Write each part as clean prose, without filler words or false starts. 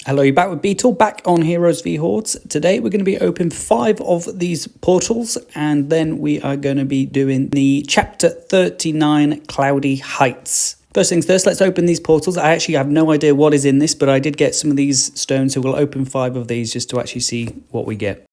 Hello, you're back with Beatle, back on Heroes V Hordes. Today we're going to be opening 5 of these portals, and then we are going to be doing the Chapter 39 Cloudy Heights. First things first, let's open these portals. I actually have no idea what is in this, but I did get some of these stones, so we'll open 5 of these just to actually see what we get.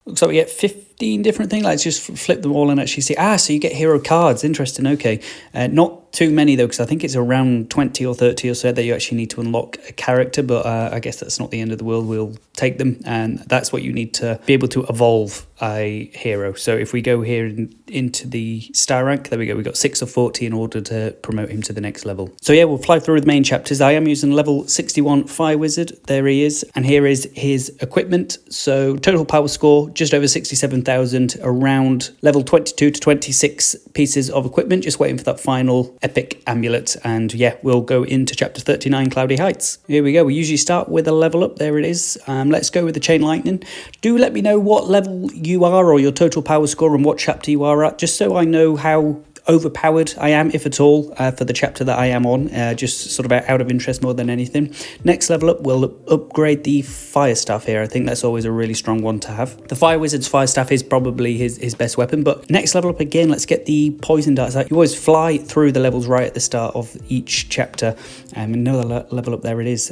Looks like we get 15 different things. Let's just flip them all and actually see. So you get hero cards. Interesting. Okay. Not too many, though, because I think it's around 20 or 30 or so that you actually need to unlock a character. But I guess that's not the end of the world. We'll take them. And that's what you need to be able to evolve a hero. So if we go here into the star rank, there we go. We've got 6 of 40 in order to promote him to the next level. So yeah, we'll fly through the main chapters. I am using level 61 Fire Wizard. There he is. And here is his equipment. So total power score, just over 67,000, around level 22 to 26 pieces of equipment, just waiting for that final epic amulet. And yeah, we'll go into chapter 39 Cloudy Heights. Here we go. We usually start with a level up. There it is. Let's go with the Chain Lightning. Do let me know what level you are or your total power score and what chapter you are at, just so I know how overpowered I am, if at all, for the chapter that I am on, just sort of out of interest more than anything. Next level up, we'll upgrade the Fire Staff here. I think that's always a really strong one to have. The Fire Wizard's Fire Staff is probably his best weapon, but next level up again, let's get the Poison Darts. You always fly through the levels right at the start of each chapter. Another level up, there it is.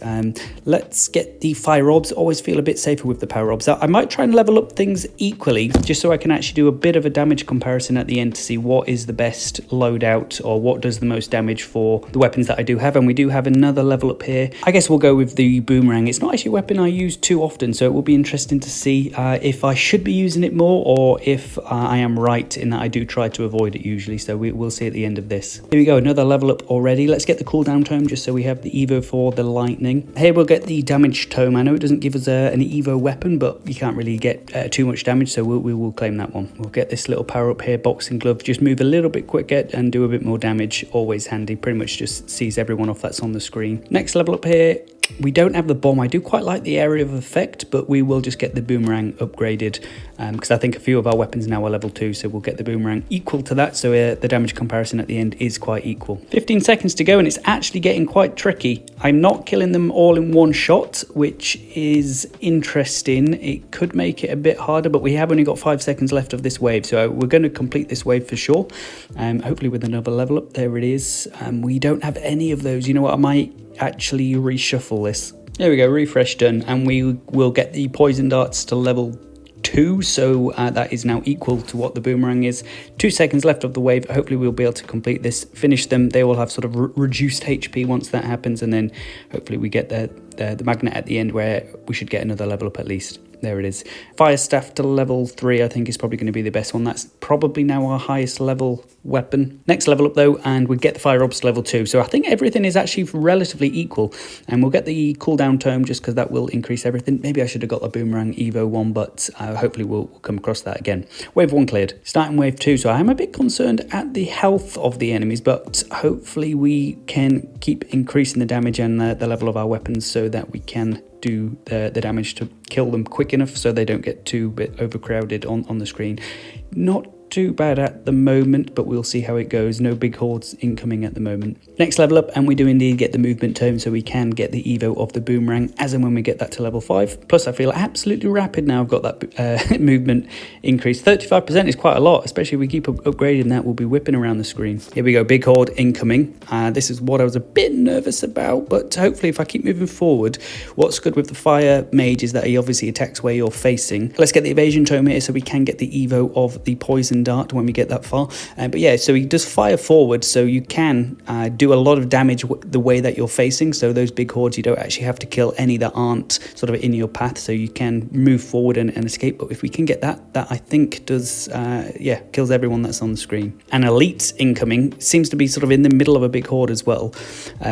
Let's get the Fire Orbs. Always feel a bit safer with the Power Orbs. I might try and level up things equally, just so I can actually do a bit of a damage comparison at the end to see what is the best loadout or what does the most damage for the weapons that I do have. And we do have another level up here. I guess we'll go with the Boomerang. It's not actually a weapon I use too often, so it will be interesting to see if I should be using it more or if I am right in that I do try to avoid it usually. So we'll see at the end of this. Here we go, another level up already. Let's get the cooldown tome just so we have the Evo for the lightning. Here we'll get the damage tome. I know it doesn't give us an Evo weapon, but you can't really get too much damage, so we will claim that one. We'll get this little power up here, Boxing Glove. Just move a little bit quicker and do a bit more damage. Always handy. Pretty much just sees everyone off that's on the screen. Next level up here, we don't have the bomb. I do quite like the area of effect, but we will just get the Boomerang upgraded because I think a few of our weapons now are level 2, so we'll get the Boomerang equal to that, so the damage comparison at the end is quite equal. 15 seconds to go, and it's actually getting quite tricky. I'm not killing them all in one shot, which is interesting. It could make it a bit harder, but we have only got 5 seconds left of this wave, so we're going to complete this wave for sure. Hopefully with another level up. There it is. We don't have any of those. You know what? I might actually reshuffle this. There we go, refresh done, and we will get the Poison Darts to level 2, so that is now equal to what the Boomerang is. 2 seconds left of the wave. Hopefully we'll be able to complete this, finish them. They will have sort of reduced HP once that happens, and then hopefully we get the magnet at the end where we should get another level up at least. There it is. Fire Staff to level 3 I think is probably going to be the best one. That's probably now our highest level weapon. Next level up though, and we get the Fire Orbs to level 2. So I think everything is actually relatively equal, and we'll get the cooldown tome just because that will increase everything. Maybe I should have got the Boomerang Evo one, but hopefully we'll come across that again. Wave 1 cleared. Starting wave 2. So I am a bit concerned at the health of the enemies, but hopefully we can keep increasing the damage and the level of our weapons so that we can do the damage to kill them quick enough so they don't get too bit overcrowded on the screen. Not too bad at the moment, but we'll see how it goes. No big hordes incoming at the moment. Next level up, and we do indeed get the movement tome, so we can get the Evo of the Boomerang as and when we get that to level 5. Plus I feel absolutely rapid now I've got that movement increase. 35% is quite a lot, especially if we keep upgrading that. We'll be whipping around the screen. Here we go, big horde incoming. This is what I was a bit nervous about, but hopefully if I keep moving forward, what's good with the Fire Mage is that he obviously attacks where you're facing. Let's get the evasion tome here so we can get the Evo of the Poison Dart when we get that far. But yeah, so he does fire forward, so you can do a lot of damage the way that you're facing. So those big hordes, you don't actually have to kill any that aren't sort of in your path, so you can move forward and escape. But if we can get that I think does kills everyone that's on the screen. And elite incoming seems to be sort of in the middle of a big horde as well.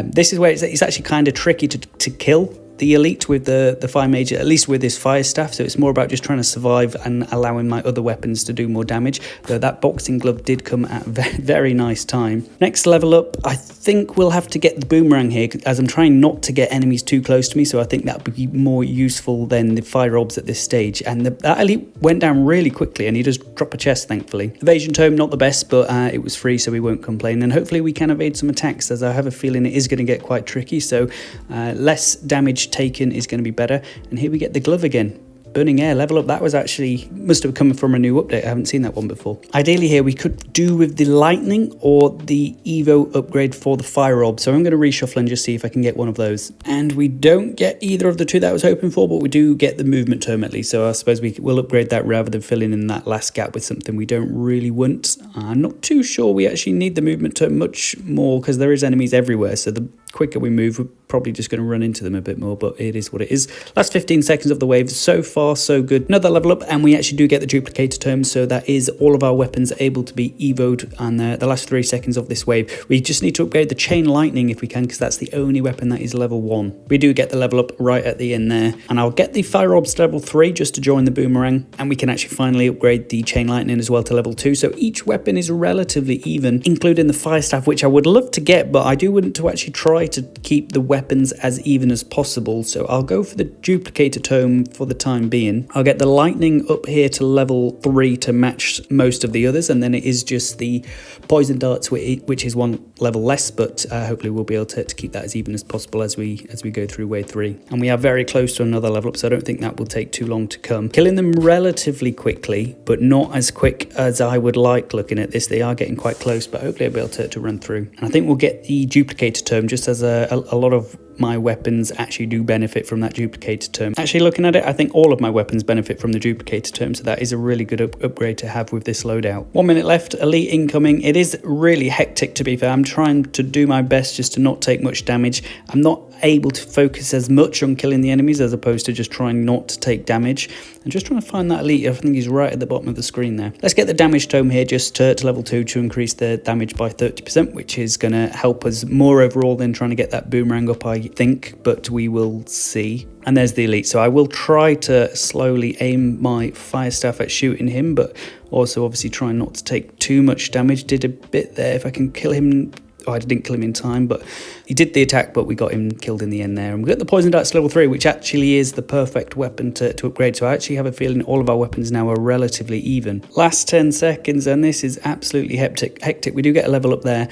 This is where it's actually kind of tricky to kill. the elite with the fire mage, at least with this fire staff, so it's more about just trying to survive and allowing my other weapons to do more damage, though that boxing glove did come at a very nice time. Next level up, I think we'll have to get the boomerang here, as I'm trying not to get enemies too close to me, so I think that would be more useful than the fire orbs at this stage. And that elite went down really quickly, and he just dropped a chest, thankfully. Evasion tome, not the best, but it was free, so we won't complain, and hopefully we can evade some attacks, as I have a feeling it is going to get quite tricky, so less damage taken is going to be better. And here we get the glove again. Burning air, level up. That was actually, must have come from a new update. I haven't seen that one before. Ideally here we could do with the lightning or the Evo upgrade for the fire orb. So I'm going to reshuffle and just see if I can get one of those. And we don't get either of the two that I was hoping for, but we do get the movement tome at least. So I suppose we will upgrade that rather than filling in that last gap with something we don't really want. I'm not too sure we actually need the movement tome much more, because there is enemies everywhere. So the quicker we move, we're probably just going to run into them a bit more, but it is what it is. Last 15 seconds of the wave, so far so good. Another level up, and we actually do get the duplicator tome, so that is all of our weapons able to be evoed on the last 3 seconds of this wave. We just need to upgrade the chain lightning if we can, because that's the only weapon that is level 1. We do get the level up right at the end there, and I'll get the fire orbs to level 3 just to join the boomerang, and we can actually finally upgrade the chain lightning as well to level 2. So each weapon is relatively even, including the fire staff, which I would love to get, but I do want to actually try to keep the weapons as even as possible. So I'll go for the duplicator tome for the time being. I'll get the lightning up here to level 3 to match most of the others, and then it is just the poison darts, which is 1 level less, but hopefully we'll be able to keep that as even as possible as we go through wave 3. And we are very close to another level up, so I don't think that will take too long to come. Killing them relatively quickly, but not as quick as I would like looking at this. They are getting quite close, but hopefully I'll be able to run through. And I think we'll get the duplicator tome, just as a lot of my weapons actually do benefit from that duplicator term. Actually looking at it, I think all of my weapons benefit from the duplicator term, so that is a really good upgrade to have with this loadout. 1 minute left, elite incoming. It is really hectic, to be fair. I'm trying to do my best just to not take much damage. I'm not able to focus as much on killing the enemies as opposed to just trying not to take damage. I'm just trying to find that elite. I think he's right at the bottom of the screen there. Let's get the damage tome here just to level 2 to increase the damage by 30%, which is going to help us more overall than trying to get that boomerang up, I think, but we will see. And there's the elite, so I will try to slowly aim my fire staff at shooting him, but also obviously try not to take too much damage. Did a bit there. If I can kill him, oh, I didn't kill him in time, but he did the attack, but we got him killed in the end there. And we got the poison darts level 3, which actually is the perfect weapon to upgrade. So I actually have a feeling all of our weapons now are relatively even. Last 10 seconds, and this is absolutely hectic. We do get a level up there.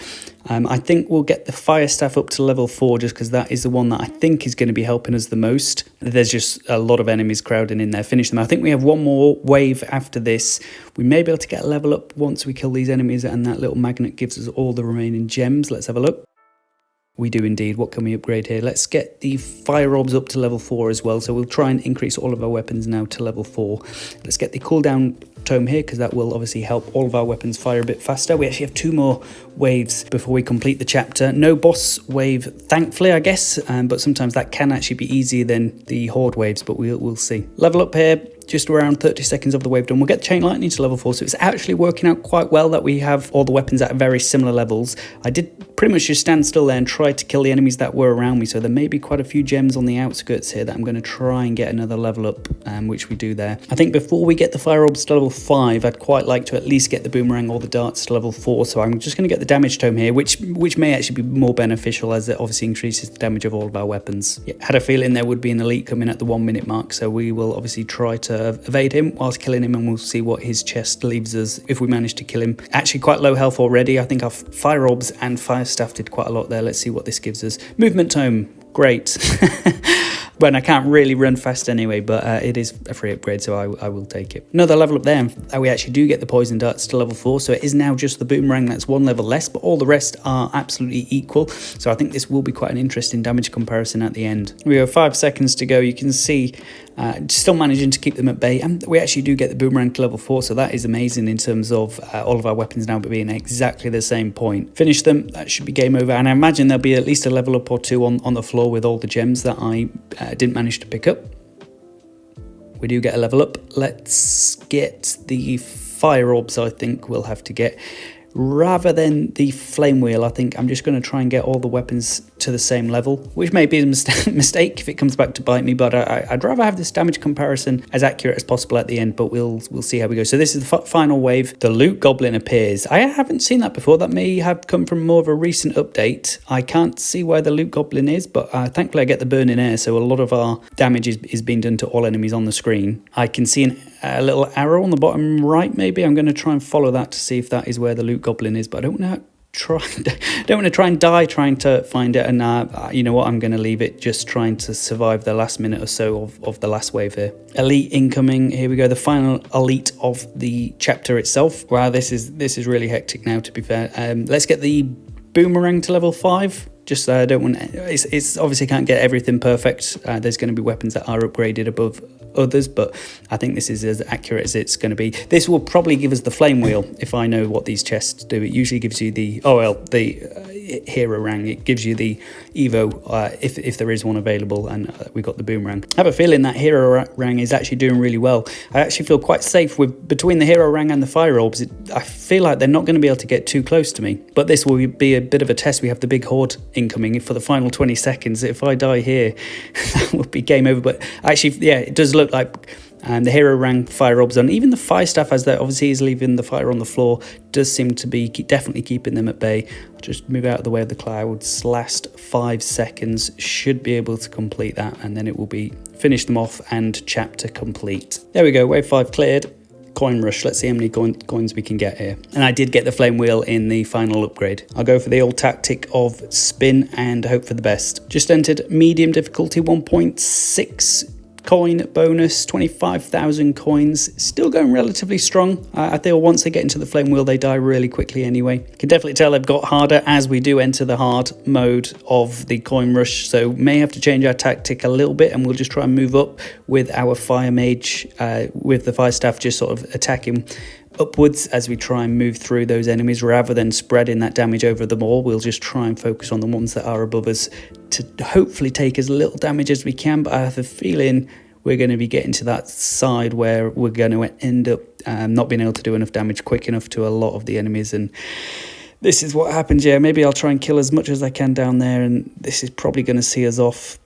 I think we'll get the fire staff up to level 4, just because that is the one that I think is going to be helping us the most. There's just a lot of enemies crowding in there. Finish them. I think we have one more wave after this. We may be able to get a level up once we kill these enemies, and that little magnet gives us all the remaining gems. Let's have a look. We do indeed. What can we upgrade here? Let's get the fire orbs up to level 4 as well. So we'll try and increase all of our weapons now to level 4. Let's get the cooldown tome here, because that will obviously help all of our weapons fire a bit faster. We actually have 2 more waves before we complete the chapter. No boss wave, thankfully, I guess, but sometimes that can actually be easier than the horde waves, but we'll see. Level up here, just around 30 seconds of the wave done. We'll get chain lightning to level 4, so it's actually working out quite well that we have all the weapons at very similar levels. I did pretty much just stand still there and try to kill the enemies that were around me, so there may be quite a few gems on the outskirts here that I'm going to try and get another level up, which we do there. I think before we get the fire orbs to level 5, I'd quite like to at least get the boomerang or the darts to level 4, so I'm just going to get the damage tome here, which may actually be more beneficial, as it obviously increases the damage of all of our weapons. Yeah, had a feeling there would be an elite coming at the 1 minute mark, so we will obviously try to evade him whilst killing him, and we'll see what his chest leaves us if we manage to kill him. Actually quite low health already. I think our fire orbs and fire staff did quite a lot there. Let's see what this gives us. Movement tome, great. When I can't really run fast anyway, but it is a free upgrade, so I will take it. Another level up there, and we actually do get the poison darts to level 4, so it is now just the boomerang that's 1 level less, but all the rest are absolutely equal, so I think this will be quite an interesting damage comparison at the end. We have 5 seconds to go. You can see still managing to keep them at bay, and we actually do get the boomerang to level 4, so that is amazing in terms of all of our weapons now being exactly the same point. Finish them, that should be game over, and I imagine there'll be at least a level up or 2 on the floor with all the gems that I didn't manage to pick up. We do get a level up. Let's get the fire orbs. I think we'll have to get, rather than the flame wheel. I think I'm just going to try and get all the weapons to the same level, which may be a mistake if it comes back to bite me, but I'd rather have this damage comparison as accurate as possible at the end, but we'll see how we go. So this is the final wave. The loot goblin appears. I haven't seen that before. That may have come from more of a recent update. I can't see where the loot goblin is, but thankfully I get the burning air, so a lot of our damage is being done to all enemies on the screen. I can see a little arrow on the bottom right, maybe. I'm going to try and follow that to see if that is where the loot goblin is, but I don't know. Don't want to try and die trying to find it, and you know what, I'm going to leave it just trying to survive the last minute or so of the last wave here. Elite incoming. Here we go, the final elite of the chapter itself. Wow, this is really hectic now, to be fair. Let's get the boomerang to level 5. Just I don't want it's obviously can't get everything perfect. There's going to be weapons that are upgraded above others, but I think this is as accurate as it's going to be. This will probably give us the flame wheel if I know what these chests do. It usually gives you the hero rang. It gives you the evo if there is one available, and we got the boomerang. I have a feeling that hero rang is actually doing really well. I actually feel quite safe with between the hero rang and the fire orbs. I feel like they're not going to be able to get too close to me, but this will be a bit of a test. We have the big horde incoming for the final 20 seconds. If I die here, that would be game over. But actually, yeah, it does look like the hero rang fire orbs on. Even the fire staff, as that obviously is leaving the fire on the floor, does seem to be definitely keeping them at bay. I'll just move out of the way of the clouds. Last 5 seconds, should be able to complete that, and then it will be finish them off and chapter complete. There we go, wave 5 cleared. Coin rush. Let's see how many coins we can get here. And I did get the flame wheel in the final upgrade. I'll go for the old tactic of spin and hope for the best. Just entered medium difficulty, 1.6 coin bonus, 25,000 coins. Still going relatively strong. I feel once they get into the flame wheel, they die really quickly anyway. Can definitely tell they've got harder as we do enter the hard mode of the coin rush, so may have to change our tactic a little bit, and we'll just try and move up with our fire mage, with the fire staff just sort of attacking upwards as we try and move through those enemies rather than spreading that damage over them all. We'll just try and focus on the ones that are above us to hopefully take as little damage as we can, but I have a feeling we're going to be getting to that side where we're going to end up not being able to do enough damage quick enough to a lot of the enemies, and this is what happens. Yeah, maybe I'll try and kill as much as I can down there, and this is probably going to see us off.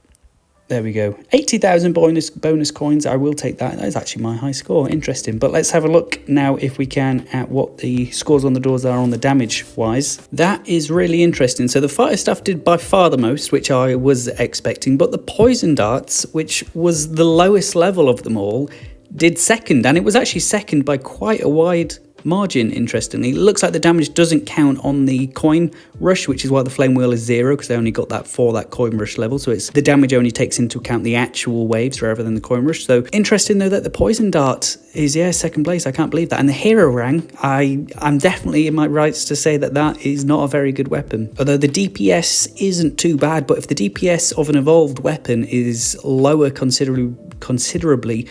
There we go. 80,000 bonus coins. I will take that. That is actually my high score. Interesting. But let's have a look now, if we can, at what the scores on the doors are on the damage-wise. That is really interesting. So the fire stuff did by far the most, which I was expecting. But the poison darts, which was the lowest level of them all, did second. And it was actually second by quite a wide margin, interestingly. It looks like the damage doesn't count on the coin rush, which is why the flame wheel is 0, because they only got that for that coin rush level. So it's the damage only takes into account the actual waves rather than the coin rush. So interesting though that the poison dart is second place. I can't believe that. And the hero rang, I'm definitely in my rights to say that is not a very good weapon. Although the DPS isn't too bad, but if the DPS of an evolved weapon is lower considerably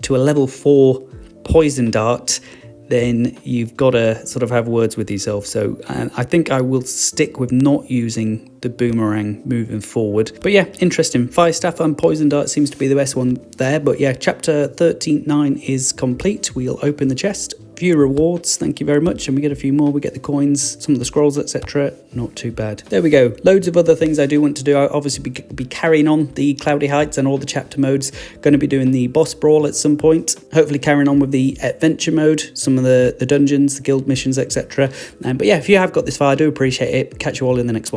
to a level 4 poison dart, then you've got to sort of have words with yourself. So I think I will stick with not using the boomerang moving forward. But yeah, interesting. Fire staff and poison dart seems to be the best one there. But yeah, chapter 13.9 is complete. We'll open the chest. View rewards, thank you very much, and we get a few more. We get the coins, some of the scrolls, etc. Not too bad. There we go. Loads of other things I do want to do. I'll obviously be carrying on the Cloudy Heights and all the chapter modes. Going to be doing the boss brawl at some point. Hopefully carrying on with the adventure mode, some of the dungeons, the guild missions, etc. But yeah, if you have got this far, I do appreciate it. Catch you all in the next one.